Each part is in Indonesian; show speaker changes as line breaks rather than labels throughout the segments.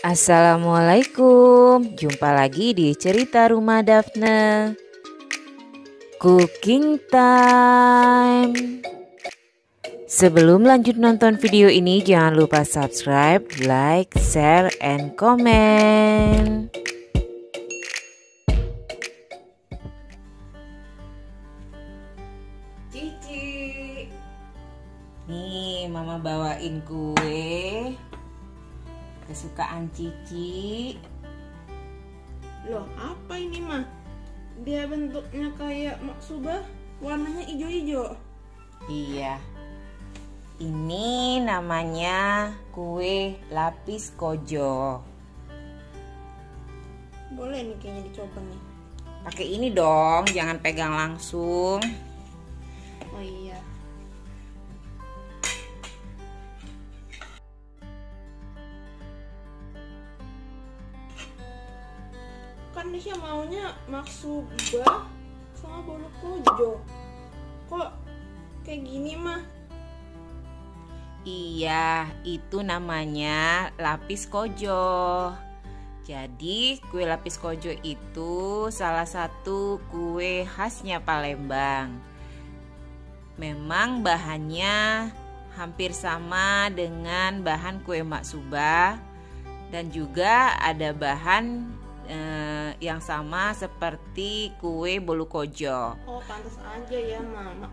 Assalamualaikum, jumpa lagi di cerita rumah Daphne. Cooking time. Sebelum lanjut nonton video ini, jangan lupa subscribe, like, share, and comment. Cici, nih mama bawain kue kesukaan Cici.
Loh, apa ini mah? Dia bentuknya kayak maksubah, warnanya hijau-hijau.
Iya, ini namanya kue lapis kojo.
Boleh nih kayaknya dicoba nih.
Pakai ini dong, jangan pegang langsung.
Oh iya. Kan Nisha maunya maksubah sama bolu kojo. Kok kayak gini mah?
Iya, itu namanya lapis kojo. Jadi kue lapis kojo itu salah satu kue khasnya Palembang. Memang bahannya hampir sama dengan bahan kue maksubah dan juga ada bahan yang sama seperti kue bolu kojo.
Oh, pantas aja ya mama.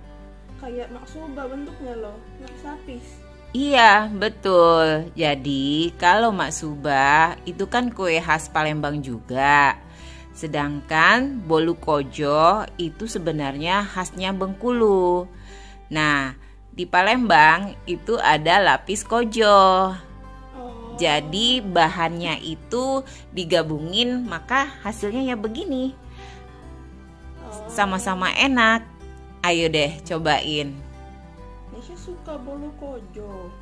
Kayak maksubah bentuknya loh, lapis.
Iya, betul. Jadi kalau maksubah itu kan kue khas Palembang juga. Sedangkan bolu kojo itu sebenarnya khasnya Bengkulu. Nah, di Palembang itu ada lapis kojo. Jadi bahannya itu digabungin, maka hasilnya ya begini. Sama-sama enak. Ayo deh cobain.
Nisha suka bolu kojo,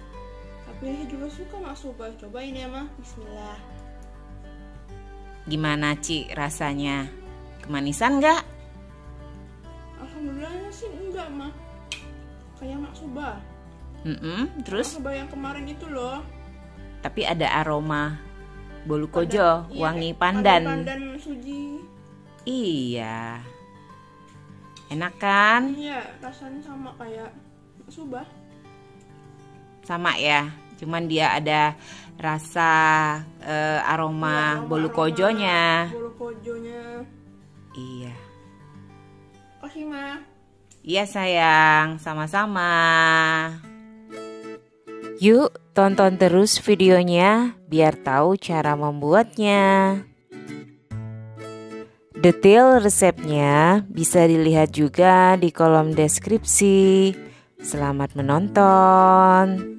tapi Nisha juga suka maksubah. Cobain ya mah. Bismillah.
Gimana Ci rasanya? Kemanisan nggak?
Alhamdulillahnya sih enggak mah. Kayak maksubah.
Terus?
Maksubah yang kemarin itu loh.
Tapi ada aroma bolu kojo, wangi pandan.
Pandan suji.
Iya. Enak kan?
Iya, rasanya sama kayak maksubah.
Sama ya. Cuman dia ada rasa aroma bolu kojonya.
Bolu kojonya.
Iya.
Kasih mah.
Iya sayang, sama-sama. Yuk tonton terus videonya biar tahu cara membuatnya. Detail resepnya bisa dilihat juga di kolom deskripsi. Selamat menonton.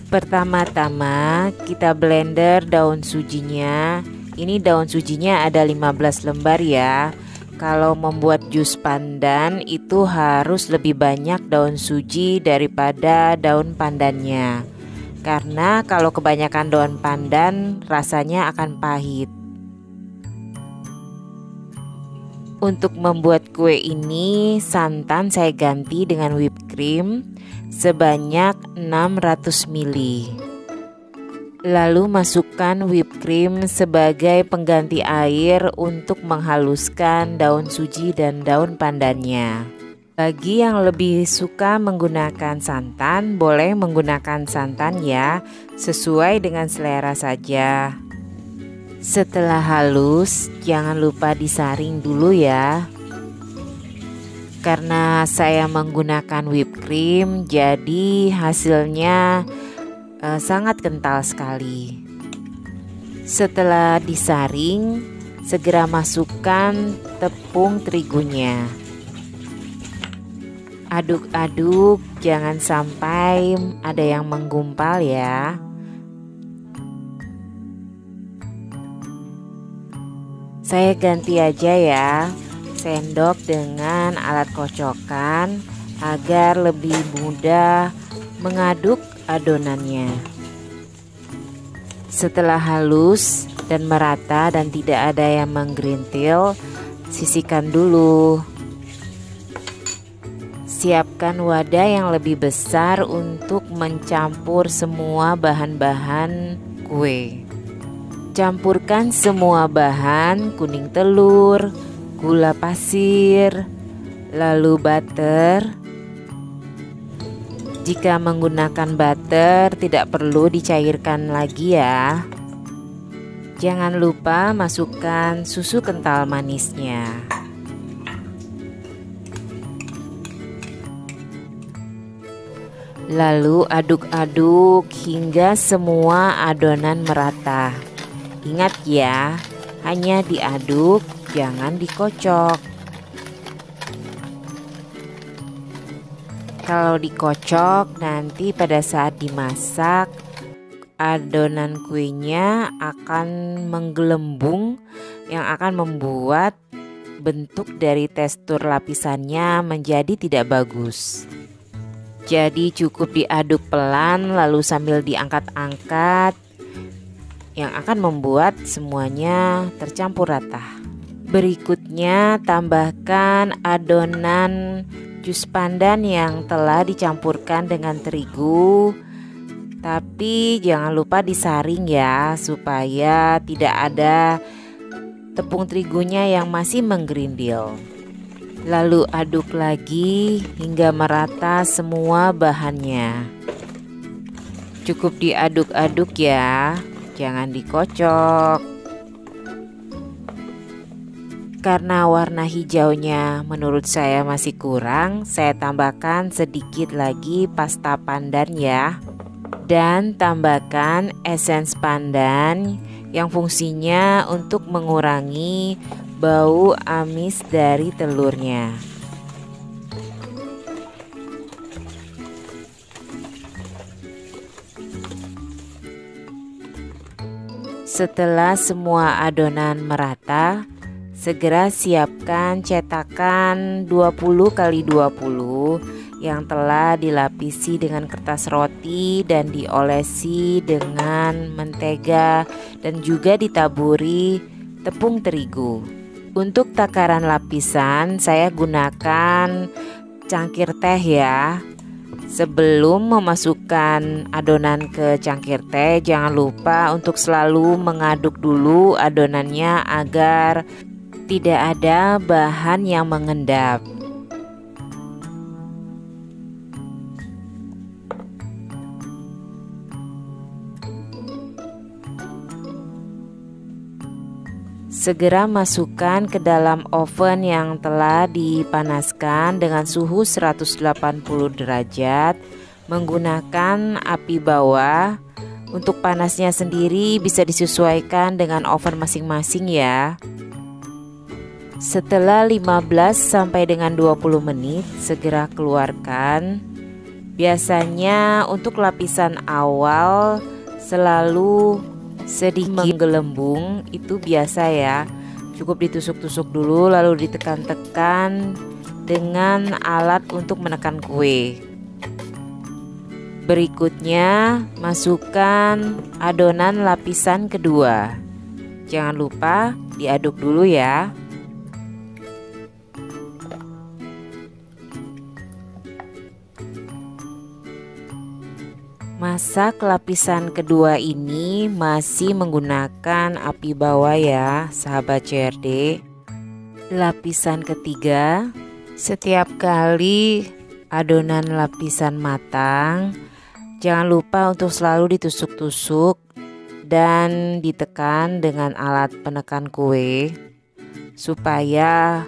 Pertama-tama kita blender daun sujinya. Ini daun sujinya ada 15 lembar ya. Kalau membuat jus pandan itu harus lebih banyak daun suji daripada daun pandannya. Karena kalau kebanyakan daun pandan rasanya akan pahit. Untuk membuat kue ini santan saya ganti dengan whipped cream sebanyak 600 ml. Lalu masukkan whipped cream sebagai pengganti air untuk menghaluskan daun suji dan daun pandannya. Bagi yang lebih suka menggunakan santan, boleh menggunakan santan ya, sesuai dengan selera saja. Setelah halus, jangan lupa disaring dulu ya. Karena saya menggunakan whipped cream, jadi hasilnya sangat kental sekali. Setelah disaring, segera masukkan tepung terigunya. Aduk-aduk, jangan sampai ada yang menggumpal ya. Saya ganti aja ya sendok dengan alat kocokan agar lebih mudah mengaduk adonannya. Setelah halus dan merata dan tidak ada yang menggerintil, sisihkan dulu. Siapkan wadah yang lebih besar untuk mencampur semua bahan-bahan kue. Campurkan semua bahan, kuning telur, gula pasir, lalu butter. Jika menggunakan butter, tidak perlu dicairkan lagi ya. Jangan lupa masukkan susu kental manisnya. Lalu aduk-aduk hingga semua adonan merata. Ingat ya, hanya diaduk, jangan dikocok. Kalau dikocok, nanti pada saat dimasak, adonan kuenya akan menggelembung yang akan membuat bentuk dari tekstur lapisannya menjadi tidak bagus. Jadi cukup diaduk pelan lalu sambil diangkat-angkat yang akan membuat semuanya tercampur rata. Berikutnya tambahkan adonan jus pandan yang telah dicampurkan dengan terigu, tapi jangan lupa disaring ya, supaya tidak ada tepung terigunya yang masih menggerindil. Lalu aduk lagi hingga merata semua bahannya. Cukup diaduk-aduk ya, jangan dikocok. Karena warna hijaunya menurut saya masih kurang, saya tambahkan sedikit lagi pasta pandan ya. Dan tambahkan esens pandan yang fungsinya untuk mengurangi bau amis dari telurnya. Setelah semua adonan merata, segera siapkan cetakan 20x20 yang telah dilapisi dengan kertas roti dan diolesi dengan mentega dan juga ditaburi tepung terigu. Untuk takaran lapisan saya gunakan cangkir teh ya. Sebelum memasukkan adonan ke cangkir teh, jangan lupa untuk selalu mengaduk dulu adonannya agar tidak ada bahan yang mengendap. Segera masukkan ke dalam oven yang telah dipanaskan dengan suhu 180 derajat menggunakan api bawah. Untuk panasnya sendiri bisa disesuaikan dengan oven masing-masing ya. Setelah 15 sampai dengan 20 menit segera keluarkan. Biasanya untuk lapisan awal selalu sedikit menggelembung, itu biasa ya. Cukup ditusuk-tusuk dulu lalu ditekan-tekan dengan alat untuk menekan kue. Berikutnya masukkan adonan lapisan kedua. Jangan lupa diaduk dulu ya. Masak lapisan kedua ini masih menggunakan api bawah ya sahabat CRD. Lapisan ketiga, setiap kali adonan lapisan matang, jangan lupa untuk selalu ditusuk-tusuk dan ditekan dengan alat penekan kue supaya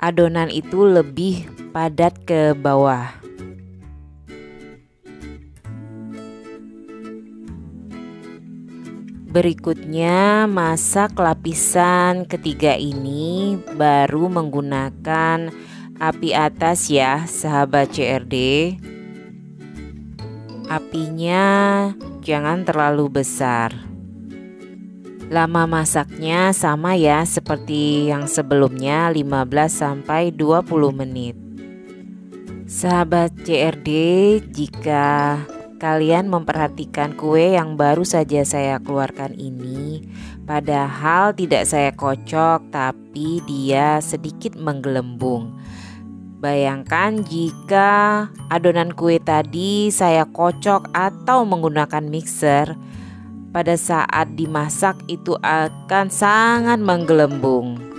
adonan itu lebih padat ke bawah. Berikutnya masak lapisan ketiga ini baru menggunakan api atas ya sahabat CRD. Apinya jangan terlalu besar. Lama masaknya sama ya seperti yang sebelumnya 15 sampai 20 menit. Sahabat CRD, jika kalian memperhatikan kue yang baru saja saya keluarkan ini, padahal tidak saya kocok tapi dia sedikit menggelembung. Bayangkan jika adonan kue tadi saya kocok atau menggunakan mixer, pada saat dimasak itu akan sangat menggelembung,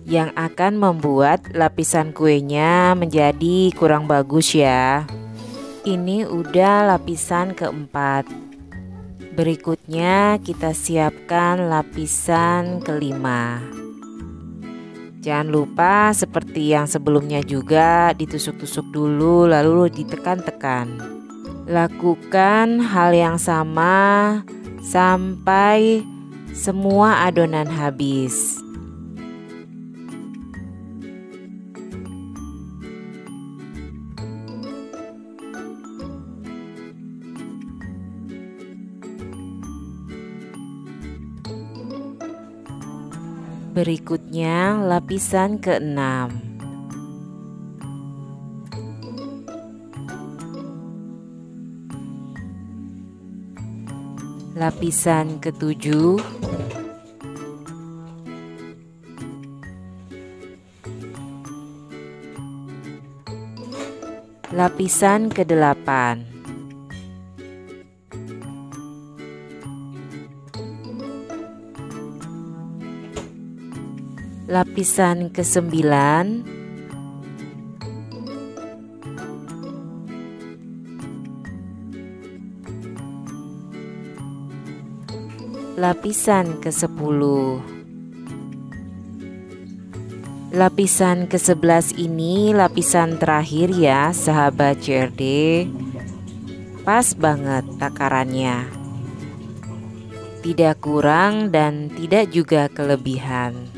yang akan membuat lapisan kuenya menjadi kurang bagus ya. Ini udah lapisan keempat. Berikutnya kita siapkan lapisan kelima. Jangan lupa seperti yang sebelumnya juga ditusuk-tusuk dulu lalu ditekan-tekan. Lakukan hal yang sama sampai semua adonan habis. Berikutnya lapisan keenam. Lapisan ketujuh. Lapisan kedelapan. Lapisan kesembilan. Lapisan ke-10. Lapisan ke-11 ini lapisan terakhir ya sahabat CRD. Pas banget takarannya, tidak kurang dan tidak juga kelebihan.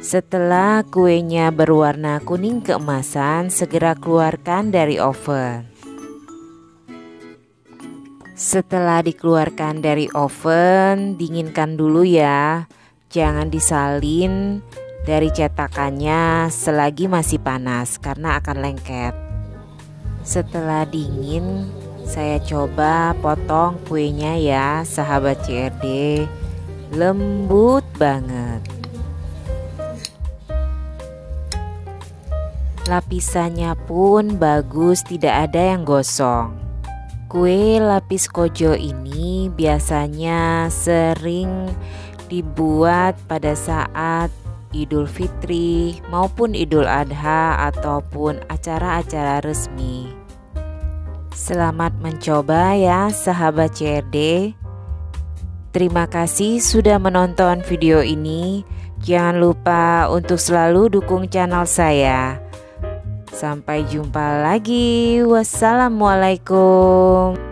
Setelah kuenya berwarna kuning keemasan, segera keluarkan dari oven. Setelah dikeluarkan dari oven, dinginkan dulu ya. Jangan disalin dari cetakannya selagi masih panas karena akan lengket. Setelah dingin, saya coba potong kuenya ya sahabat CRD. Lembut banget. Lapisannya pun bagus, tidak ada yang gosong. Kue lapis kojo ini biasanya sering dibuat pada saat Idul Fitri maupun Idul Adha ataupun acara-acara resmi. Selamat mencoba ya sahabat CRD. Terima kasih sudah menonton video ini. Jangan lupa untuk selalu dukung channel saya. Sampai jumpa lagi. Wassalamualaikum.